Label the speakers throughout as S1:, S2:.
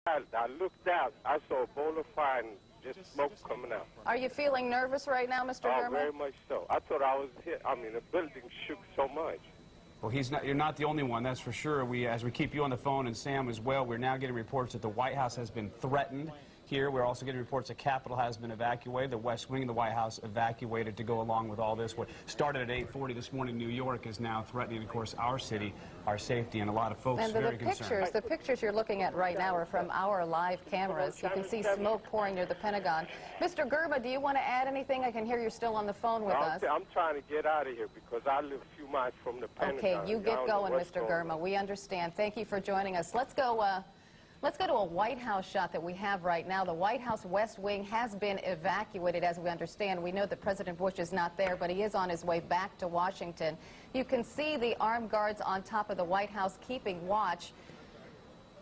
S1: I looked out. I saw a bowl of fire and just smoke coming out.
S2: Are you feeling nervous right now, Mr. Gurma?
S1: Oh, very much so. I thought I was hit. I mean, the building shook so much.
S3: Well, you're not the only one, that's for sure. As we keep you on the phone, and Sam as well, we're now getting reports that the White House has been threatened. Here, we're also getting reports the Capitol has been evacuated, the West Wing of the White House evacuated to go along with all this. What started at 8:40 this morning in New York is now threatening, of course, our city, our safety, and a lot of folks
S2: and
S3: very concerned.
S2: The pictures you're looking at right now are from our live cameras. You can see smoke pouring near the Pentagon. Mr. Gurma, do you want to add anything? I can hear you're still on the phone with us.
S1: I'm trying to get out of here because I live a few miles from the Pentagon.
S2: Okay, you get going, Mr. Gurma. We understand. Thank you for joining us. Let's go to a White House shot that we have right now. The White House West Wing has been evacuated, as we understand. We know that President Bush is not there, but he is on his way back to Washington. You can see the armed guards on top of the White House keeping watch.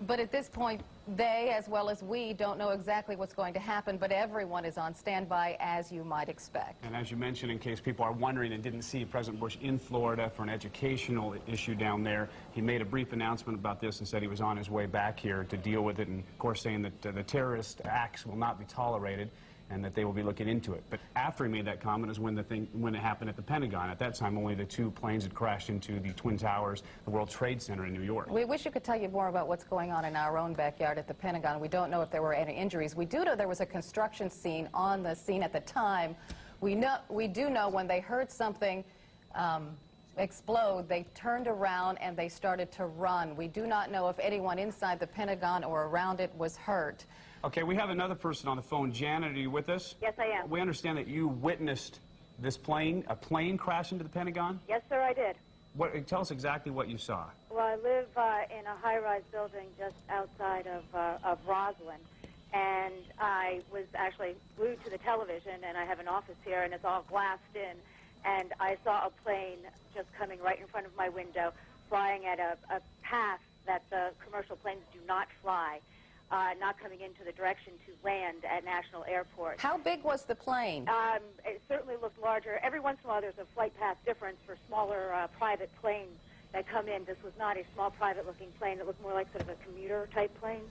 S2: But at this point, they, as well as we, don't know exactly what's going to happen, but everyone is on standby, as you might expect.
S3: And as you mentioned, in case people are wondering and didn't see President Bush in Florida for an educational issue down there, he made a brief announcement about this and said he was on his way back here to deal with it, and of course saying that the terrorist acts will not be tolerated and that they will be looking into it. But after he made that comment is when it happened at the Pentagon. At that time, only the two planes had crashed into the Twin Towers, the World Trade Center in New York.
S2: We wish you could tell you more about what's going on in our own backyard at the Pentagon. We don't know if there were any injuries. We do know there was a construction scene on the scene at the time. We do know when they heard something explode, they turned around and they started to run. We do not know if anyone inside the Pentagon or around it was hurt.
S3: Okay, we have another person on the phone. Janet, are you with us?
S4: Yes, I am.
S3: We understand that you witnessed this plane, a plane crash into the Pentagon?
S4: Yes, sir, I did.
S3: Tell us exactly what you saw.
S4: Well, I live in a high-rise building just outside of Roslyn, and I was actually glued to the television, and I have an office here, and it's all glassed in, and I saw a plane just coming right in front of my window, flying at a path that the commercial planes do not fly. Not coming into the direction to land at National Airport.
S2: How big was the plane?
S4: It certainly looked larger. Every once in a while there's a flight path difference for smaller private planes that come in. This was not a small private-looking plane. It looked more like sort of a commuter-type plane.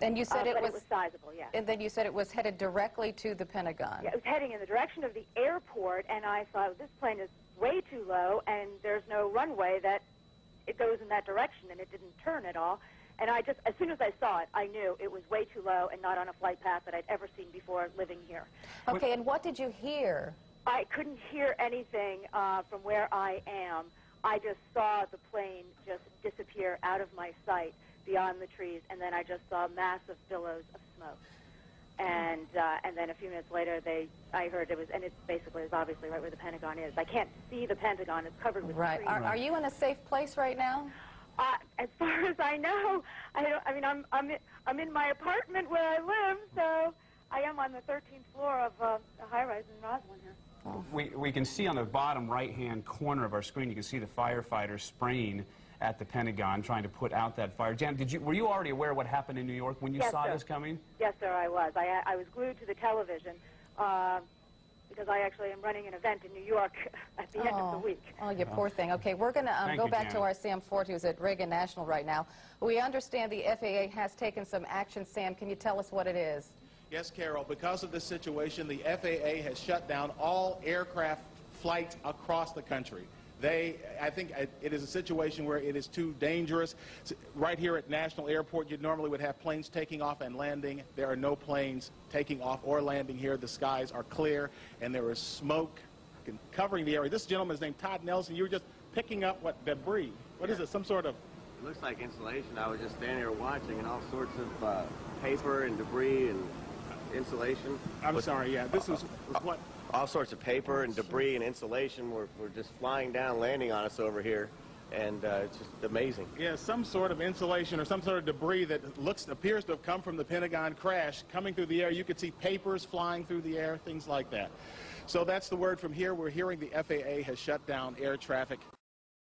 S2: And you said it
S4: was sizable, yeah.
S2: And then you said it was headed directly to the Pentagon.
S4: Yeah, it was heading in the direction of the airport, and I thought, this plane is way too low, and there's no runway that it goes in that direction, and it didn't turn at all. And I just, as soon as I saw it, I knew it was way too low and not on a flight path that I'd ever seen before living here.
S2: Okay, and what did you hear?
S4: I couldn't hear anything from where I am. I just saw the plane just disappear out of my sight beyond the trees, and then I just saw massive billows of smoke. And then a few minutes later, I heard it was, and it basically is obviously right where the Pentagon is. I can't see the Pentagon; it's covered with trees.
S2: Are you in a safe place right now?
S4: As far as I know, I'm in my apartment where I live, so I am on the 13th floor of a high-rise in Roslyn here.
S3: We can see on the bottom right-hand corner of our screen, you can see the firefighters spraying at the Pentagon, trying to put out that fire. Jan, were you already aware of what happened in New York when you saw this coming?
S4: Yes, sir, I was. I was glued to the television. Because I actually am running an event in New York at the end of the week.
S2: Oh, you poor thing. Okay, we're going to go back to our Sam Ford, who's at Reagan National right now. We understand the FAA has taken some action. Sam, can you tell us what it is?
S5: Yes, Carol. Because of this situation, the FAA has shut down all aircraft flights across the country. I think it is a situation where it is too dangerous. Right here at National Airport, you normally would have planes taking off and landing. There are no planes taking off or landing here. The skies are clear, and there is smoke covering the area. This gentleman is named Todd Nelson. You were just picking up what debris. What is it? Some sort of...
S6: It looks like insulation. I was just standing there watching, and all sorts of paper and debris and insulation.
S5: I'm sorry, yeah. This is what...
S6: All sorts of paper and debris and insulation were just flying down, landing on us over here, and it's just amazing.
S5: Yeah, some sort of insulation or some sort of debris that appears to have come from the Pentagon crash coming through the air. You could see papers flying through the air, things like that. So that's the word from here. We're hearing the FAA has shut down air traffic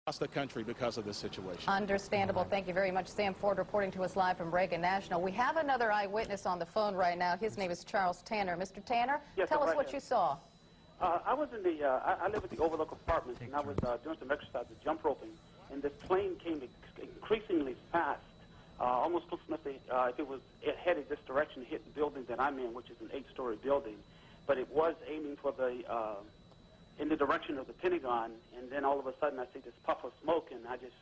S5: across the country because of this situation.
S2: Understandable. Thank you very much. Sam Ford reporting to us live from Reagan National. We have another eyewitness on the phone right now. His name is Charles Tanner. Mr. Tanner, tell us what you saw.
S7: I was in the, I live at the Overlook Apartments, and I was doing some exercise with jump roping, and this plane came increasingly fast, almost close enough to, if it headed this direction, hit the building that I'm in, which is an 8-story building. But it was aiming for the, in the direction of the Pentagon, and then all of a sudden I see this puff of smoke, and I just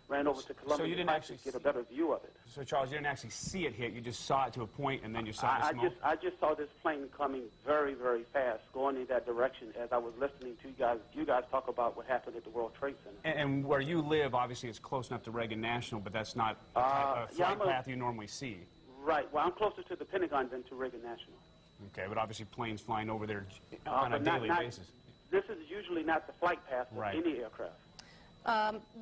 S7: ran over to Columbia
S3: So you didn't actually
S7: to get a better view of it.
S3: So, Charles, you didn't actually see it hit. You just saw it to a point, and then you saw the smoke?
S7: I just saw this plane coming very, very fast, going in that direction as I was listening to you guys talk about what happened at the World Trade Center.
S3: And where you live, obviously, it's close enough to Reagan National, but that's not the type of flight path you normally see.
S7: Right. Well, I'm closer to the Pentagon than to Reagan National.
S3: Okay, but obviously planes flying over there on a daily basis.
S7: This is usually not the flight path of any aircraft.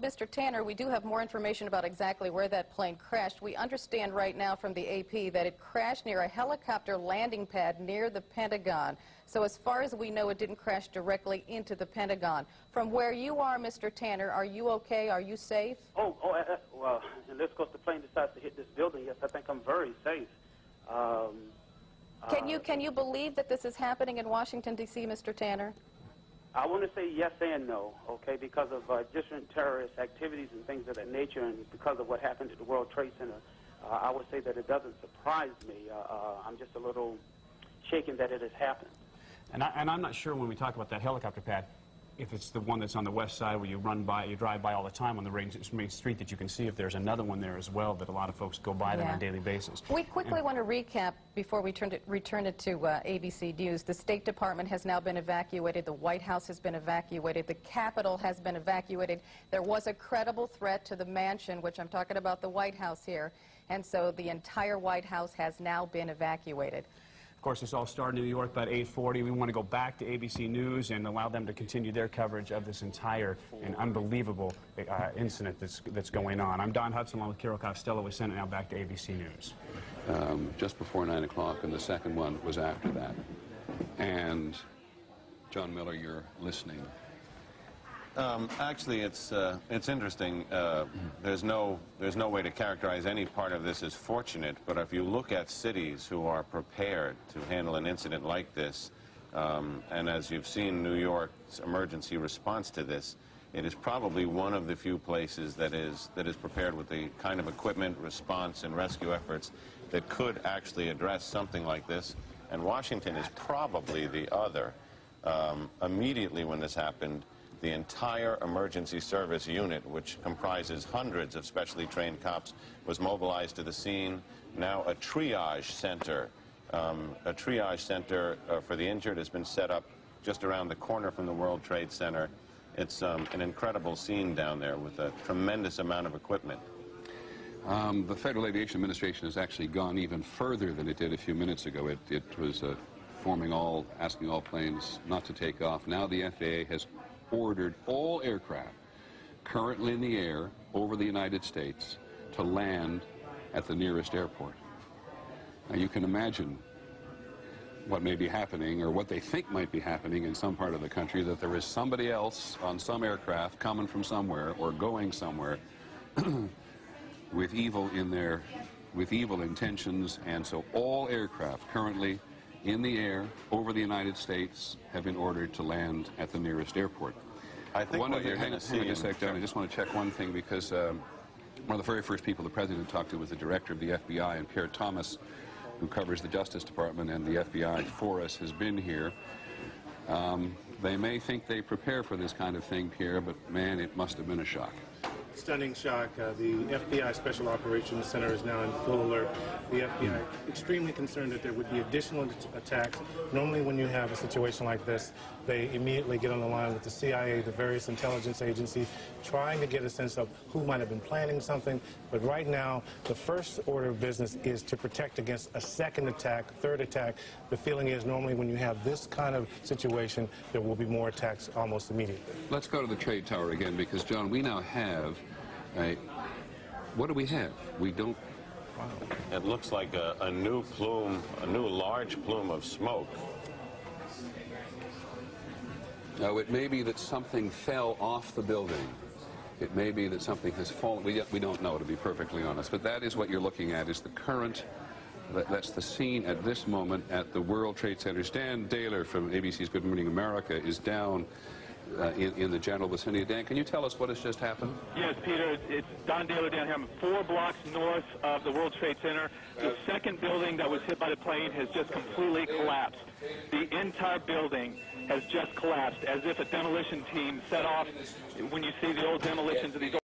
S2: Mr. Tanner, we do have more information about exactly where that plane crashed. We understand right now from the AP that it crashed near a helicopter landing pad near the Pentagon. So as far as we know, it didn't crash directly into the Pentagon. From where you are, Mr. Tanner, are you okay? Are you safe?
S7: Well, unless, of course, the plane decides to hit this building, yes, I think I'm very safe.
S2: Can you believe that this is happening in Washington, D.C., Mr. Tanner?
S7: I want to say yes and no, okay, because of different terrorist activities and things of that nature, and because of what happened at the World Trade Center, I would say that it doesn't surprise me. I'm just a little shaken that it has happened.
S3: And I'm not sure when we talk about that helicopter pad, if it's the one that's on the west side where you drive by all the time on the main street, that you can see if there's another one there as well that a lot of folks go by there on a daily basis.
S2: We quickly want to recap before we return it to ABC News. The State Department has now been evacuated. The White House has been evacuated. The Capitol has been evacuated. There was a credible threat to the mansion, which I'm talking about the White House here, and so the entire White House has now been evacuated.
S3: Of course, this all started in New York about 8:40. We want to go back to ABC News and allow them to continue their coverage of this entire and unbelievable incident that's going on. I'm Don Hudson along with Carol Costello. We send it now back to ABC News.
S8: Just before 9 o'clock, and the second one was after that. And John Miller, you're listening.
S9: Actually, it's interesting. There's no way to characterize any part of this as fortunate, but if you look at cities who are prepared to handle an incident like this, and as you've seen New York's emergency response to this, it is probably one of the few places that is prepared with the kind of equipment, response, and rescue efforts that could actually address something like this. And Washington is probably the other. Immediately when this happened, the entire emergency service unit, which comprises hundreds of specially trained cops, was mobilized to the scene. Now a triage center for the injured has been set up just around the corner from the World Trade Center. It's an incredible scene down there with a tremendous amount of equipment.
S8: The Federal Aviation Administration has actually gone even further than it did a few minutes ago. It was asking all planes not to take off. Now the FAA has ordered all aircraft currently in the air over the United States to land at the nearest airport. Now you can imagine what may be happening, or what they think might be happening in some part of the country, that there is somebody else on some aircraft coming from somewhere or going somewhere with evil intentions, and so all aircraft currently in the air over the United States have been ordered to land at the nearest airport.
S9: I think what you're going to see...
S8: Hang on a sec, John. I just want to check one thing, because one of the very first people the President talked to was the director of the FBI, and Pierre Thomas, who covers the Justice Department and the FBI for us, has been here. They may think they prepare for this kind of thing, Pierre, but man, it must have been a shock.
S10: Stunning shock. The FBI Special Operations Center is now in full alert. The FBI extremely concerned that there would be additional attacks. Normally when you have a situation like this, they immediately get on the line with the CIA, the various intelligence agencies, trying to get a sense of who might have been planning something. But right now, the first order of business is to protect against a second attack, third attack. The feeling is normally when you have this kind of situation, there will be more attacks almost immediately.
S8: Let's go to the trade tower again, because, John, we now have what do we have? We don't...
S9: Wow. It looks like a new large plume of smoke.
S8: Now, it may be that something fell off the building. It may be that something has fallen. We don't know, to be perfectly honest. But that is what you're looking at, is the current. That's the scene at this moment at the World Trade Center. Dan Daler from ABC's Good Morning America is down in the general vicinity. Dan, can you tell us what has just happened?
S11: Yes, Peter, it's Don Daly down here. I'm 4 blocks north of the World Trade Center. The second building that was hit by the plane has just completely collapsed. The entire building has just collapsed, as if a demolition team set off. When you see the old demolitions of these